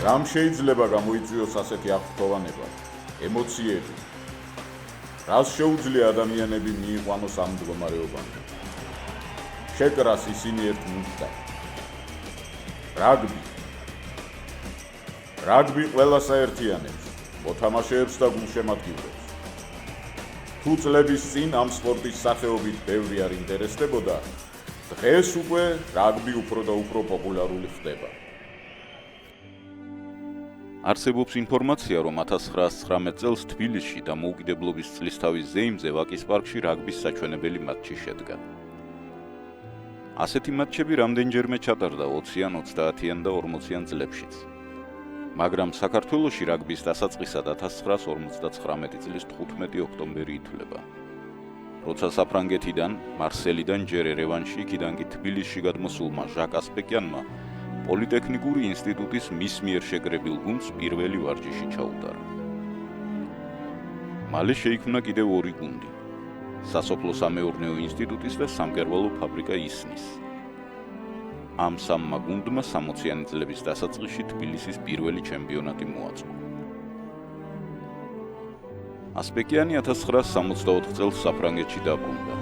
რამ შეიძლება გამოიწვიოს ასეთი აღფრთოვანება, ემოციები? რას შეუძლია ადამიანები მიიყვანოს ამ მდგომარეობამდე? შეკრას ისინი ერთ მუნდთან. რაგბი ყველას აერთიანებს, მოთამაშეებს და გულშემატკივრებს. თუ წლების წინ ამ სპორტის სახეობით ბევრი არ ინტერესდებოდა, დღეს უკვე რაგბი უფრო და უფრო პოპულარული ხდება. არსებობს ინფორმაცია, რომ 1919 წელს თბილისში დამოუკიდებლობის წლისთავის ზეიმზე ვაკის პარკში რაგბის საჩვენებელი მატჩი შედგა. ასეთი მატჩები რამდენჯერმე ჩატარდა 20-იან, 30-იან და 40-იან წლებშიც. მაგრამ საქართველოში რაგბის დასაწყისად 1959 წლის 15 ოქტომბერი ითვლება. როცა საფრანგეთიდან, მარსელიდან ჯერ ერევანში, იქიდან კი თბილისში გადმოსულმა ჟაკ ასპეკიანმა პოლიტექნიკური ინსტიტუტის მის მიერ შეკრებილ გუნდს პირველი ვარჯიში ჩაუტარა. მალე შეიქმნა კიდევ ორი გუნდი: სასოფლო-სამეურნეო ინსტიტუტის და სამკერვალო ფაბრიკა ისნის. ამ სამმა გუნდმა 60-იანი წლების დასაწყისში თბილისის პირველი ჩემპიონატი მოაწყო. ასპეკიანი 1964 წელს საფრანგეთში დაბრუნდა.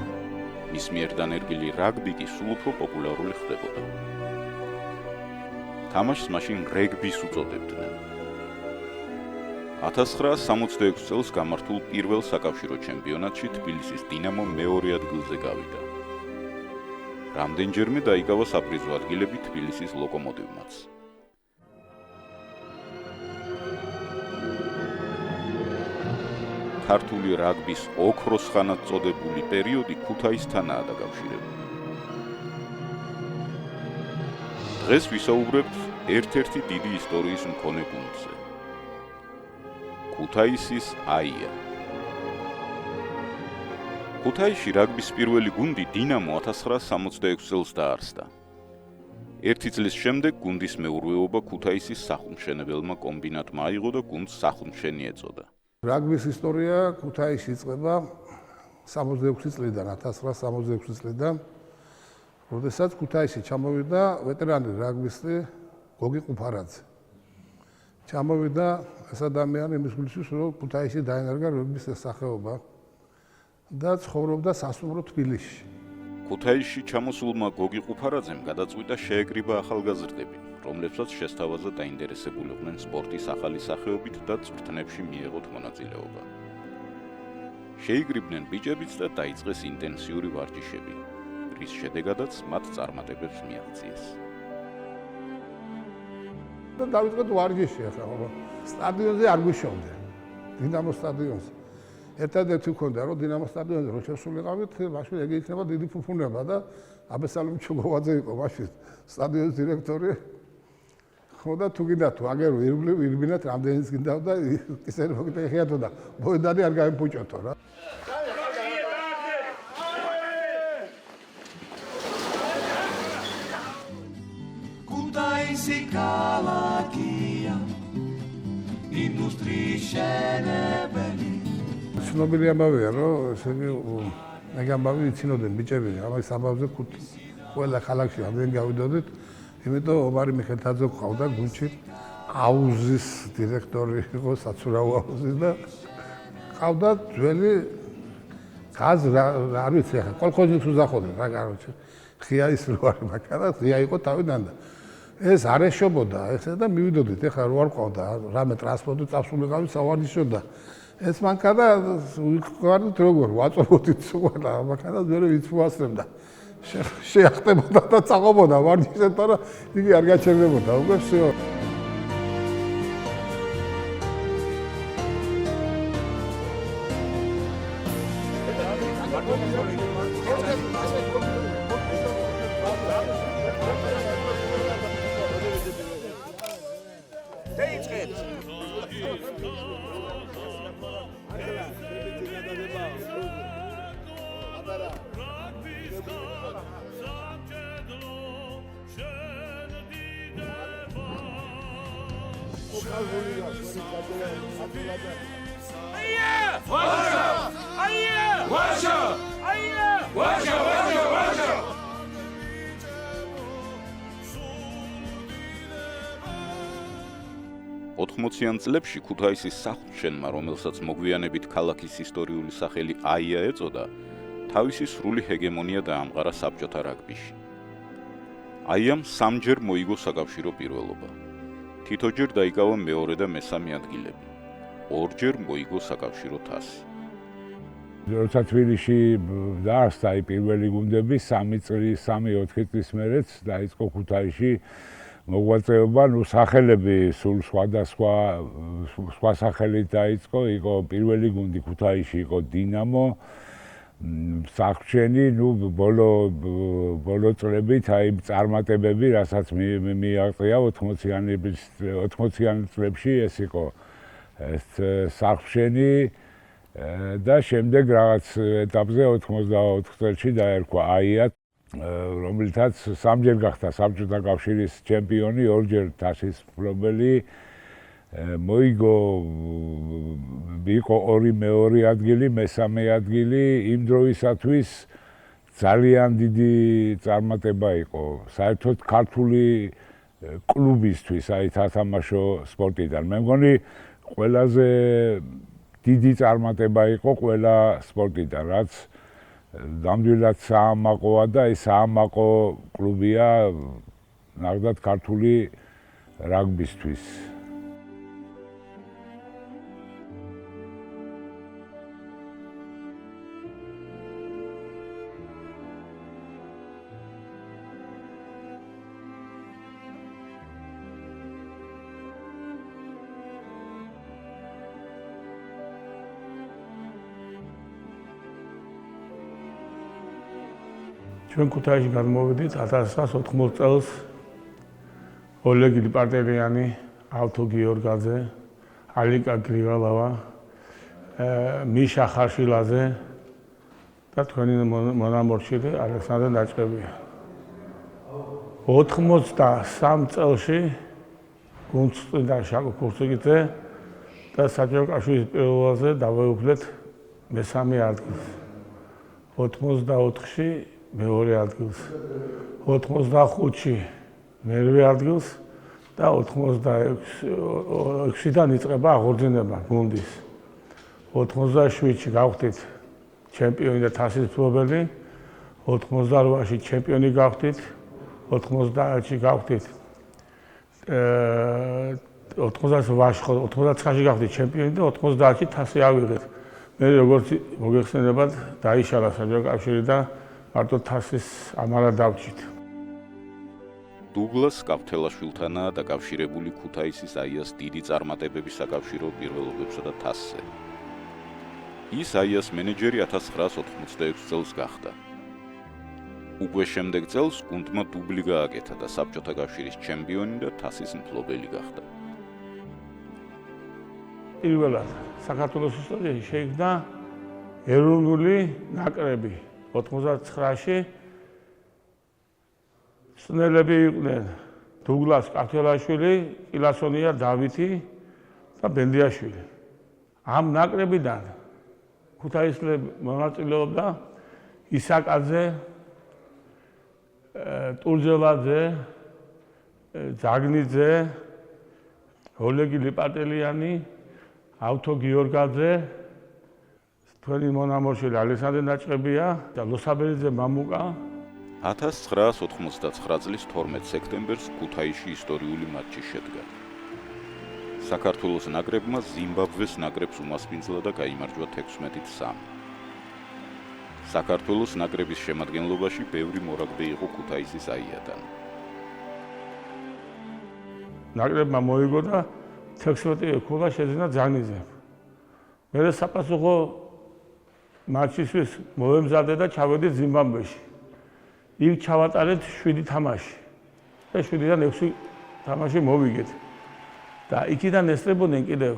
მის მიერ დანერგილი რაგბი კი სულ უფრო პოპულარული ხდებოდა. თამაშს მაშინ რეგბის უწოდებდნენ. 1966 წელს გამართულ პირველ საკავშირო ჩემპიონატში თბილისის დინამო მეორე ადგილზე გავიდა. რამდენჯერმე დაიკავა საპრიზო ადგილები თბილისის ლოკომოტივმაც. ქართული რაგბის ოქროს ხანად წოდებული პერიოდი ქუთაისთანაა დაკავშირებული. დღეს ვისაუბრებთ ერთ-ერთი დიდი ისტორიის მქონე გუნდზე. ქუთაისის აია. ქუთაისში რაგბის პირველი გუნდი დინამო 1966 წელს დაარსდა. ერთი წლის შემდეგ გუნდის მეურვეობა ქუთაისის სახუმშენებელმა კომბინატმა აიღო და გუნდს სახუმშენი ეწოდა. რაგბის ისტორია ქუთაისში იწყება 66 წლიდან, 1966 წლიდან, როდესაც ქუთაისში ჩამოვიდა ვეტერანი რაგბისტი გოგი ყუფარაძე. ჩამოვიდა ეს ადამიანი იმის გულისთვის, რომ ქუთაისში დაენერგა რაგბის სახეობა და ცხოვრობდა სასტუმრო თბილისში. ქუთაისში ჩამოსულმა გოგი ყუფარაძემ გადაწყვიტა შეეკრიბა ახალგაზრდები, რომლებსაც შესთავაზა დაინტერესებულიყვნენ სპორტის ახალი სახეობით და წვრთნებში მიეღოთ მონაწილეობა. შეიკრიბნენ ბიჭებიც და დაიწყეს ინტენსიური ვარჯიშები, რის შედეგადაც მათ წარმატებებს მიაღწიეს. და დავიწყეთ ვარჯიში ახლა, სტადიონზე არ გვიშოვდნენ, დინამო სტადიონზე. ერთადერთი მქონდა, რომ დინამო სტადიონზე რო შესულიყავით, მაშინ ეგ იქნება დიდი ფუფუნება და აბესალომ ჩუგოვაძე იყო მაშინ სტადიონის დირექტორი. ხო და თუ გინდა თუ აგერო ირბინათ რამდენიც გინდა და ისე მოგიტეხიათო და მოედანი არ გამიფუჭოთო რა. ქუთაისი ქალაქია ინდუსტრიის შენებელი. ცნობილი ამბავია, რომ ესე იგი ეგ ამბავი იცინოდნენ ბიჭები, ამის ამბავზე ყველა ქალაქში ამდენ გავიდოდით, იმიტომ ომარი მიხელთაძე ყავდა გუნდში, აუზის დირექტორი იყო, საცურაო აუზის და ყავდა ძველი გაზ არ ვიცი ახლა, კოლხოზის უზახოდნენ რა კაროჩე. ღია ის რო არის მაგა და ღია იყო თავიდან და ეს არ ეშობოდა, ესე და მივიდოდით, ახლა რო არ ყავდა, რამე ტრანსპორტი წასულიყავი სავარჯიშო და ეს მანქა და ვიყავით როგორ ვაწოვოდით ყველა მანქა და მე ვიცვასებდა. შეახტებოდა და წაყობოდა ვარჯიშზე, მაგრამ იგი არ გაჩერდებოდა, უკვე всё. 80-იან წლებში ქუთაისის სახლჩენმა, რომელსაც მოგვიანებით ქალაქის ისტორიული სახელი აია ეწოდა, თავისი სრული ჰეგემონია დაამყარა საბჭოთა რაგბიში. აიამ სამჯერ მოიგო საკავშირო პირველობა. თითოჯერ დაიკავა მეორე და მესამე ადგილები. ორჯერ მოიგო საკავშირო თასი. როცა თბილისში დაარსდა პირველი გუნდები 3-4 წლის მერეც დაიწყო ქუთაისში მოღვაწეობა, სახელები სულ სხვა სახელით დაიწყო, იყო პირველი გუნდი ქუთაისში იყო დინამო, სახლჩენი, ბოლო წლებით აი წარმატებები, რასაც მიაღწია 80-იან წლებში ეს იყო სახლჩენი და შემდეგ რაღაც ეტაპზე 84 წელში დაერქვა აია, რომელთაც სამჯერ გახდა საბჭოთა კავშირის ჩემპიონი, ორჯერ თასის მფლობელი, იყო მეორე ადგილი, მესამე ადგილი, იმ დროისათვის ძალიან დიდი წარმატება იყო საერთოდ ქართული კლუბისთვის, აი სათამაშო სპორტიდან. მე მგონი ყველაზე დიდი წარმატება იყო ყველა სპორტიდან, რაც ნამდვილად საამაყოა და ეს საამაყო კლუბია ნახდათ ქართული რაგბისთვის. ჩვენ ქუთაისში გადმოვედით 1980 წელს ოლეგი ლიპარტელიანი, ავთო გიორგაძე, ალიკა გრივალავა, მიშა ხარშილაძე და თქვენი მონამორჩილი ალექსანდრე ნაჭყებია. 83 წელში გუნდს წინდა შაკო ქურციკიძე და საჯარო კავშირის პირველობაზე დავეუფლეთ მესამე ადგილს. 84-ში მეორე ადგილს, 85-ში მერვე ადგილს და 86-დან იწყება აღორძინება გუნდის. 87-ში გავხდით ჩემპიონი და თასის მფლობელი, 88-ში ჩემპიონი გავხდით, 90-ში გავხდით 99-ში გავხდით ჩემპიონი და 90-ში თასი ავიღეთ. მე როგორც მოგეხსენებათ, დაიშალა საბჭოთა კავშირი და მარტო თასის ამალად დავჭით. დუგლას კავთელაშვილთანაა დაკავშირებული ქუთაისის აიას დიდი წარმატებების საკავშირო პირველობებსა და თასზე. ის აიას მენეჯერი 1986 წელს გახდა. უკვე შემდეგ წელს გუნდმა დუბლი გააკეთა და საბჭოთა კავშირის ჩემპიონი და თასის მფლობელი გახდა. პირველად საქართველოს ისტორიაში შეიქმნა ეროვნული ნაკრები. 89-ში სნელები იყვნენ დუგლას კავთელაშვილი, კილასონია დავითი და ბენდიაშვილი. ამ ნაკრებიდან ქუთაისლები მონაწილეობდა ისაკაძე, ტურჯელაძე, ძაგნიძე, ოლეგი ლიპარტელიანი, ავთო გიორგაძე, თქვენი მონამორჩილი ალექსანდრე ნაჭყებია და ლოსაბერიძე მამუკა. 1999 წლის 12 სექტემბერს ქუთაისში ისტორიული მატჩი შედგა. საქართველოს ნაკრებმა ზიმბაბვეს ნაკრებს უმასპინძლა და გაიმარჯვა 16-3. საქართველოს ნაკრების შემადგენლობაში ბევრი მორაგბე იყო ქუთაისის აიადან. ნაკრებმა მოიგო და 16 ქულა შეძინა ძაგნიძემ. მერე საპასუხო მატჩისთვის მოემზადე და ჩავედით ზიმბაბვეში. იქ ჩავატარეთ 7 თამაში და 7-დან 6 თამაში მოვიგეთ. და იქიდან ესწრებოდნენ კიდევ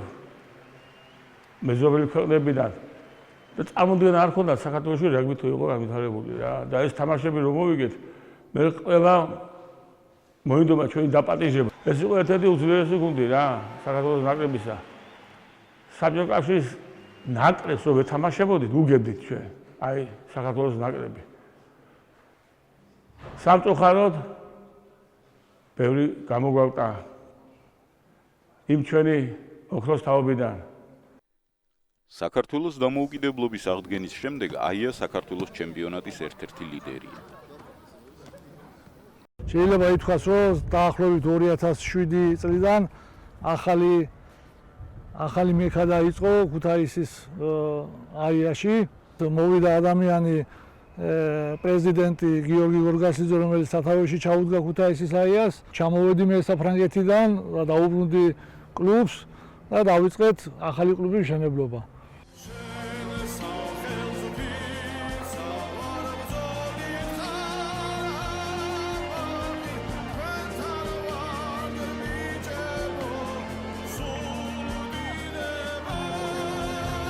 მეზობელი ქვეყნებიდან და წარმოდგენა არ ქონდათ საქართველოში რაგბი თუ იყო განვითარებული რა. და ეს თამაშები რომ მოვიგეთ, მე ყველა მოინდომა ჩვენი დაპატიჟება. ეს იყო ერთ-ერთი უძლიერესი გუნდი რა, საქართველოს ნაკრებისა. საბჭოთა კავშირის ნაკრებს რო ვეთამაშებოდით, უგებდით ჩვენ, აი საქართველოს ნაკრები. სამწუხაროდ ბევრი გამოგვაკტა იმ ჩვენი ოქროს თაობიდან. საქართველოს დამოუკიდებლობის აღდგენის შემდეგ აია საქართველოს ჩემპიონატის ერთ-ერთი ლიდერია. შეიძლება ითქვას, რომ დაახლოებით 2007 წლიდან ახალი მექა დაიწყო ქუთაისის აიაში. მოვიდა ადამიანი პრეზიდენტი გიორგი გორგასლიძე, რომელიც სათავეში ჩაუდგა ქუთაისის აიას. ჩამოვედი მე საფრანგეთიდან და დაუბრუნდი კლუბს და დავიწყეთ ახალი კლუბის მშენებლობა.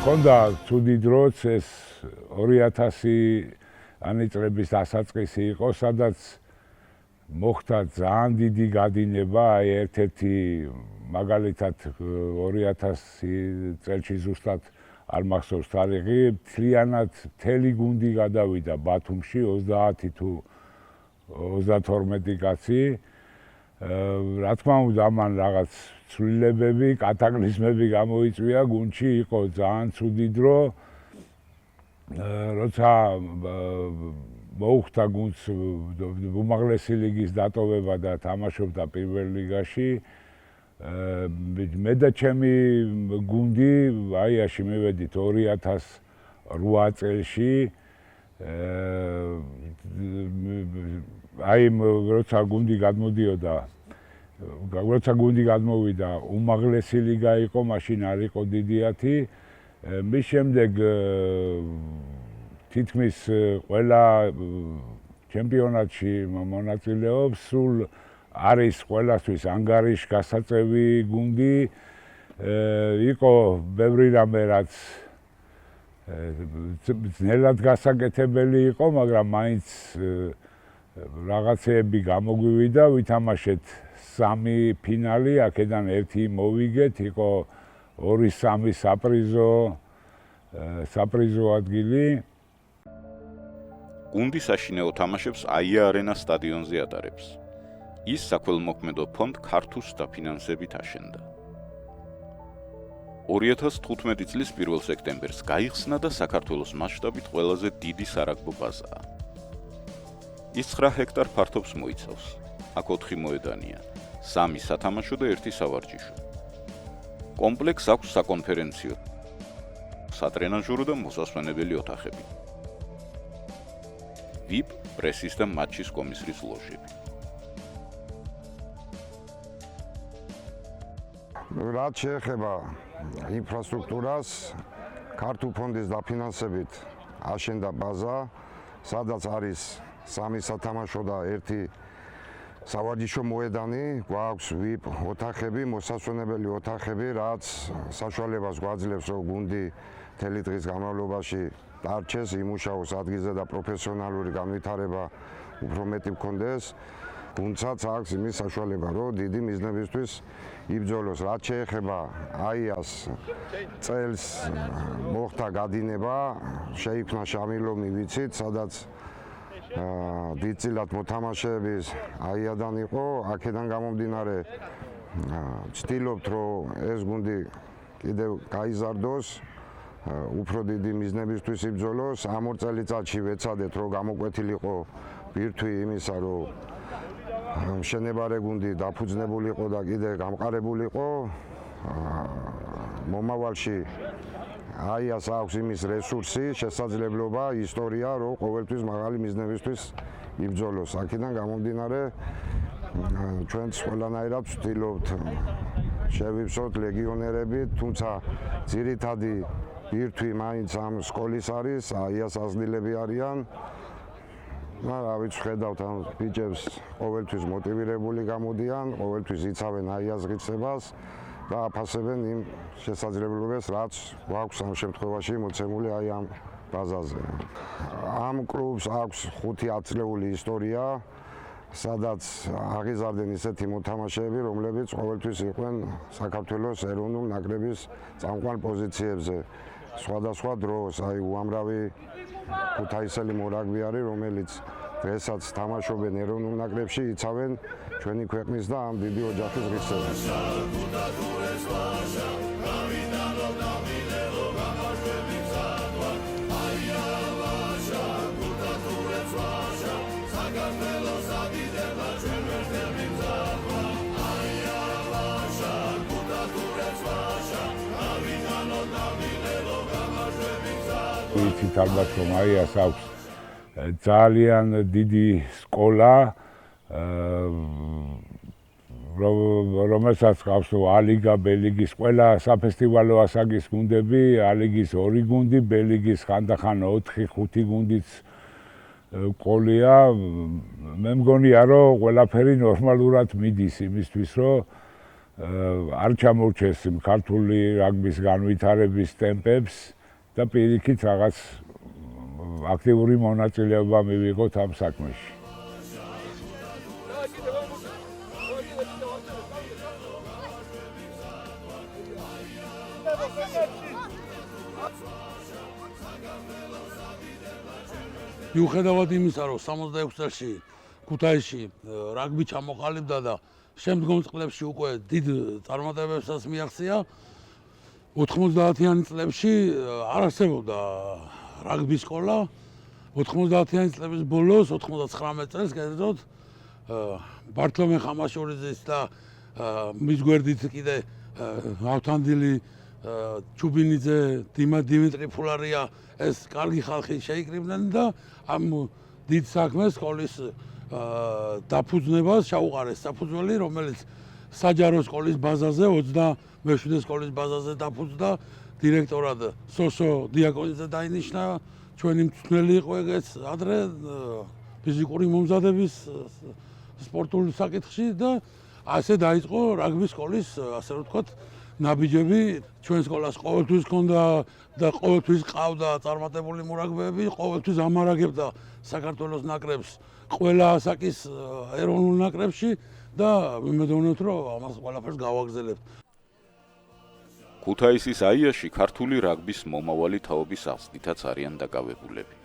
ხონდა ცუდი დროც ეს 2000-ანი წლების დასაწყისი იყო, სადაც მოხდა ძალიან დიდი გადინება, აი ერთ-ერთი მაგალითად 2000 წელში ზუსტად არ მახსოვს თარიღი, მთლიანად მთელი გუნდი გადავიდა ბათუმში 30 თუ 32 კაცი. რა თქმა უნდა, ამან რაღაც ცვლილებები, კატაკლიზმები გამოიწვია გუნდში, იყო ძალიან ცუდი დრო. როცა მოუხდა გუნდს უმაღლესი ლიგის დატოვება და თამაშობდა პირველ ლიგაში, მე და ჩემი გუნდი აიაში მივედით 2008 წელში. აი როცა გუნდი გადმოვიდა, უმაღლესი ლიგა იყო, მაშინ არ იყო დიდიათი. მის შემდეგ თითქმის ყველა ჩემპიონატში მონაწილეობს, სულ არის ყველასთვის ანგარიშ გასაწევი გუნდი. იყო ბევრი რამე, რაც ძნელად გასაკეთებელი იყო, მაგრამ მაინც რაღაცეები გამოგვივიდა, ვითამაშეთ 3 ფინალი, აქედან 1 მოვიგეთ, იყო 2-3 საპრიზო ადგილი. გუნდი საშინაო თამაშებს აია არენას სტადიონზე ატარებს. ის საქველმოქმედო ფონდ ქართუს დაფინანსებით აშენდა. 2015 წლის 1 სექტემბერს გაიხსნა და საქართველოს მასშტაბით ყველაზე დიდი სარაგბო ბაზაა. ის 9 ჰექტარ ფართობს მოიცავს. აქ 4 მოედანია, 3 სათამაშო და 1 სავარჯიშო. კომპლექსს აქვს საკონფერენციო, სატრენაჟორო და მოსასვენებელი ოთახები. VIP, პრესის და მატჩის კომისრის ლოჟები. რაც შეეხება ინფრასტრუქტურას, ქართულ ფონდის დაფინანსებით აშენდა ბაზა, სადაც არის 3 სათამაშო და 1 სავარჯიშო მოედანი, გვაქვს VIP ოთახები, მოსასვენებელი ოთახები, რაც საშუალებას გვაძლევს, რომ გუნდი მთელი დღის განმავლობაში დარჩეს, იმუშაოს ადგილზე და პროფესიონალური განვითარება უფრო მეტი მქონდეს. თუმცაც აქვს იმის საშუალება, რომ დიდი მიზნებისთვის იბრძოლოს. რაც შეეხება აიას, წელს მოხდა გადინება, შეიქმნა შამილოვნი, ვიცით, სადაც დიდწილად მოთამაშეების აიადან იყო. აქედან გამომდინარე ვცდილობთ, რომ ეს გუნდი კიდევ გაიზარდოს, უფრო დიდი მიზნებისთვის იბრძოლოს. ამ 2 წელიწადში ვეცადეთ, რომ გამოკვეთილიყო ბირთვი იმისა, რომ მშენებარე გუნდი დაფუძნებულიყო და კიდე გამყარებულიყო. მომავალში აიას აქვს იმის რესურსი, შესაძლებლობა, ისტორია, რომ ყოველთვის მაღალი მიზნებისთვის იბრძოლოს. აქედან გამომდინარე, ჩვენც ყველანაირად ვცდილობთ შევივსოთ ლეგიონერები, თუმცა ძირითადი ბირთვი მაინც ამ სკოლის არის, აიას აზნილები არიან. რა ვიცი, ხედავთ ამ ბიჭებს, ყოველთვის მოტივირებული გამოდიან, ყოველთვის იცავენ აიას ღირსებას და აფასებენ იმ შესაძლებლობებს, რაც გვაქვს ამ შემთხვევაში მოცემული აი ამ ბაზაზე. ამ კლუბს აქვს 5 ათწლეული ისტორია, სადაც აღიზარდნენ ისეთი მოთამაშეები, რომლებიც ყოველთვის იყვნენ საქართველოს ეროვნულ ნაკრების წამყვან პოზიციებზე. სხვადასხვა დროს, აი უამრავი ქუთაისელი მორაგბი არის, რომელიც დღესაც თამაშობენ ეროვნულ ნაკრებში, იცავენ ჩვენი ქვეყნის და ამ დიდი ოჯახის ღირსებას. იცით ალბათ რომ აიას აქვს ძალიან დიდი სკოლა, რომელსაც ყავს ალიგა, ბელიგის ყველა საფესტივალო ასაგის გუნდები, ალიგის 2 გუნდი, ბელიგის ხანდახან 4-5 გუნდიც ყოლია. მე მგონია რომ ყველაფერი ნორმალურად მიდის იმისთვის რომ არ ჩამორჩეს ქართული რაგბის განვითარების ტემპებს და პირიქით რაღაც აქტიური მონაწილეობა მივიღოთ ამ საქმეში. მიუხედავად იმისა, რომ 66 წელში ქუთაისში რაგბი ჩამოყალიბდა და შემდგომ წლებში უკვე დიდ წარმატებებსაც მიაღწია, 90-იანი წლებში არ არსებობდა რაგბის სკოლა. 90-იანი წლების ბოლოს, 99 წელს კერძოდ, ბართლომე ხამაშურიძის და მის გვერდით კიდე ავთანდილი, ჩუბინიძე, დიმიტრი ფულარია ეს კარგი ხალხი შეიკრიბნენ და ამ დიდ საქმეს სკოლის დაფუძნებას ჩაუყარეს საფუძველი, რომელიც საჯარო სკოლის ბაზაზე 27 სკოლის ბაზაზე დაფუძნდა, დირექტორად სოსო დიაკონიძე დაინიშნა, ჩვენი მწვრთნელი იყო ეგეც ადრე ფიზიკური მომზადების სპორტული საკითხში და ასე დაიწყო რაგბის სკოლის, ასე ვთქვათ, ნაბიჯები. ჩვენ სკოლას ყოველთვის ჰქონდა და ყოველთვის ყავდა წარმატებული მორაგბეები, ყოველთვის ამარაგებდა საქართველოს ნაკრებს ყველა ასაკის ეროვნულ ნაკრებში და ვიმედოვნებთ, რომ ამას ყველაფერს გავაგზავნებთ. ქუთაისის აიაში ქართული რაგბის მომავალი თაობის აღზრდითაც არიან დაკავებულები.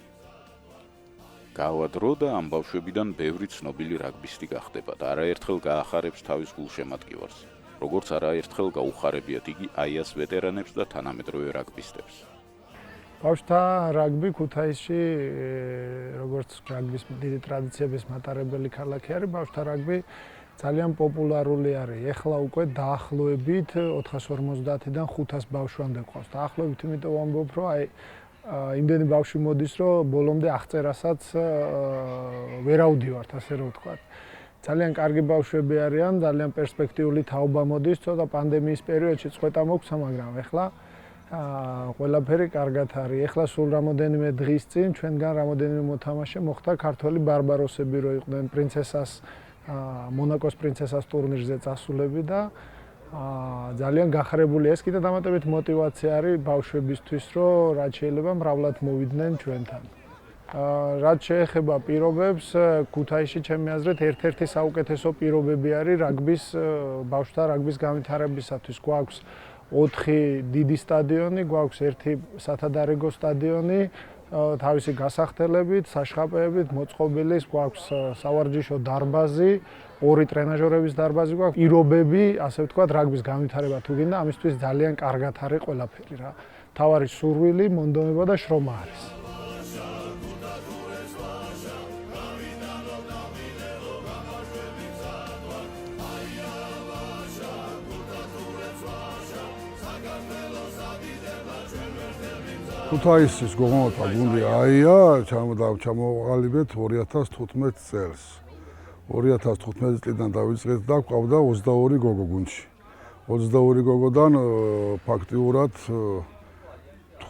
გავა დრო და ამ ბავშვებიდან ბევრი ცნობილი რაგბისტი გახდება და არაერთხელ გაახარებს თავის გულშემატკივარს. როგორც არაერთხელ გაუხარებიათ იგი აიას ვეტერანებს და თანამედროვე რაგბისტებს. ბავშვთა რაგბი ქუთაისში, როგორც რაგბის დიდი ტრადიციების მატარებელი ქალაქი არის, ბავშვთა რაგბი ძალიან პოპულარული არის. ეხლა უკვე დაახლოებით 450-დან 500 ბავშვამდე ყავს. დაახლოებით იმიტომ ვამბობ, რომ იმდენი ბავშვი მოდის, რომ ბოლომდე აღწერასაც ვერ ავდივართ, ასე რომ ვთქვათ. ძალიან კარგი ბავშვები არიან, ძალიან პერსპექტიული თაობა მოდის, ცოტა პანდემიის პერიოდში წვეტა მოგვცა, მაგრამ ეხლა ყველაფერი კარგად არის. ეხლა სულ რამოდენიმე დღის წინ ჩვენგან რამოდენიმე მოთამაშე მოხდა ქართველი ბარბაროსები, რო იყვნენ პრინცესას მონაკოს პრინცესას ტურნირზე წასულები და ძალიან გახარებული. ეს კიდე დამატებით მოტივაცია არის ბავშვებისთვის, რომ რაც შეიძლება მრავლად მოვიდნენ ჩვენთან. რაც შეეხება პირობებს, ქუთაისში ჩემი აზრით ერთ-ერთი საუკეთესო პირობები არის რაგბის ბავშვთა რაგბის განვითარებისათვის. გვაქვს 4 დიდი სტადიონი, გვაქვს 1 სათადარიგო სტადიონი, თავისი გასახდელებით, საშხაპეებით, მოწყობილის, გვაქვს სავარჯიშო დარბაზი, 2 ტრენაჟორების დარბაზი გვაქვს, პირობები, ასე ვთქვათ, რაგბის განვითარება თუ გინდა, ამისთვის ძალიან კარგად არის ყველაფერი რა. თავარი სურვილი, მონდომება და შრომა არის. ქუთაისის გოგონათა გუნდი აია ჩამოყალიბეთ 2015 წელს. 2015 წლიდან დავიწყეთ და გვყავდა 22 გოგო გუნდში. 22 გოგოდან ფაქტიურად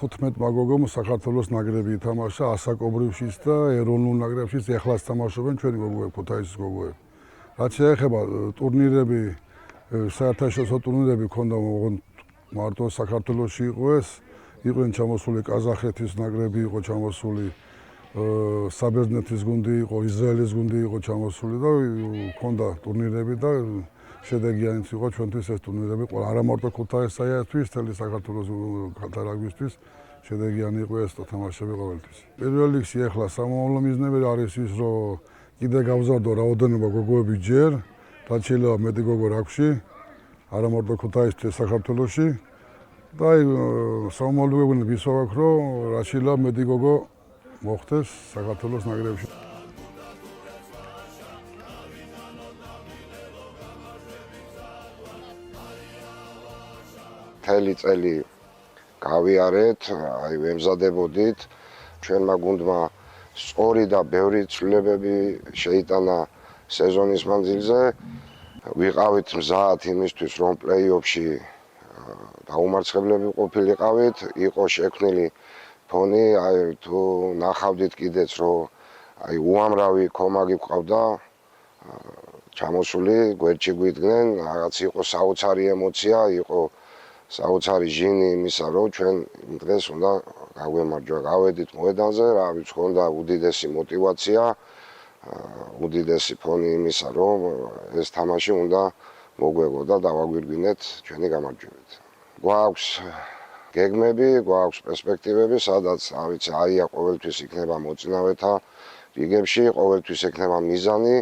15 მაგოგომ საქართველოს ნაკრები ითამაშა ასაკობრივშიც და ეროვნულ ნაკრებშიც ეხლაც თამაშობენ ჩვენი გოგოები, ქუთაისის გოგოები. რაც შეეხება ტურნირები, საერთაშორისო ტურნირები ქონდა მარტო საქართველოში იყო ეს. იყვნენ ჩამოსული ყაზახეთის ნაკრები, იყო ჩამოსული საბერძნეთის გუნდი, იყო ისრაელის გუნდი, იყო ჩამოსული და ქონდა ტურნირები და შედეგიანიც იყო ჩვენთვის ეს ტურნირები. არა მარტო ქუთაისათვის, მთელი საქართველოს რაგბისთვის შედეგიანი იყო ეს თამაშები ყოველთვის. პირველ რიგში ახლა სამომავლო მიზნები არის ის, რომ კიდე გავზარდო რაოდენობა გოგოები ჯერ, რაც შეიძლება მეტი გოგო რაგბში, არა მარტო ქუთაისში, საქართველოში. და სამომავლოებრივი ვისვაგ რომ რაც შეიძლება მეტი გოგო მოხდეს საქართველოს ნაკრებში. მთელი წელი გავიარეთ, აი ვემზადებოდით. ჩვენმა გუნდმა სწორი და ბევრი ცვლილებები შეიტანა სეზონის მანძილზე. ვიყავით მზად იმისთვის, რომ პლეი-ოფში დაუმარცხებლები ყოფილიყავით, იყო შექმნილი ფონი, აი თუ ნახავდით კიდეც, რომ აი უამრავი კომაგი გვყავდა ჩამოსული, გვერდში გვიდგნენ, რაღაც იყო საოცარი ემოცია, იყო საოცარი ჟინი იმისა, რომ ჩვენ დღეს უნდა გაგვემარჯვა, გავედით მოედანზე, რა ვიცი, ჰქონდა უდიდესი мотиваცია, უდიდესი ფონი იმისა, რომ ეს თამაში უნდა მოგვეგო და დავაგვირგვინეთ ჩვენი გამარჯვებით. გვაქვს გეგმები, გვაქვს პერსპექტივები, სადაც, რა ვიცი, აია ყოველთვის იქნება მოწინავეთა რიგებში, ყოველთვის იქნება მიზანი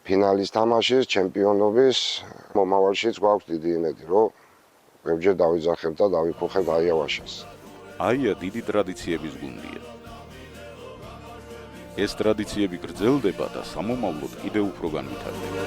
ფინალის თამაშის, ჩემპიონობის, მომავალშიც გვაქვს დიდი იმედი, რომ ბევრჯერ დავიძახებ და დავიფუხებ აია ვაშას. აია დიდი ტრადიციების გუნდია. ეს ტრადიციები გრძელდება და სამომავლოდ კიდევ უფრო განვითარდება.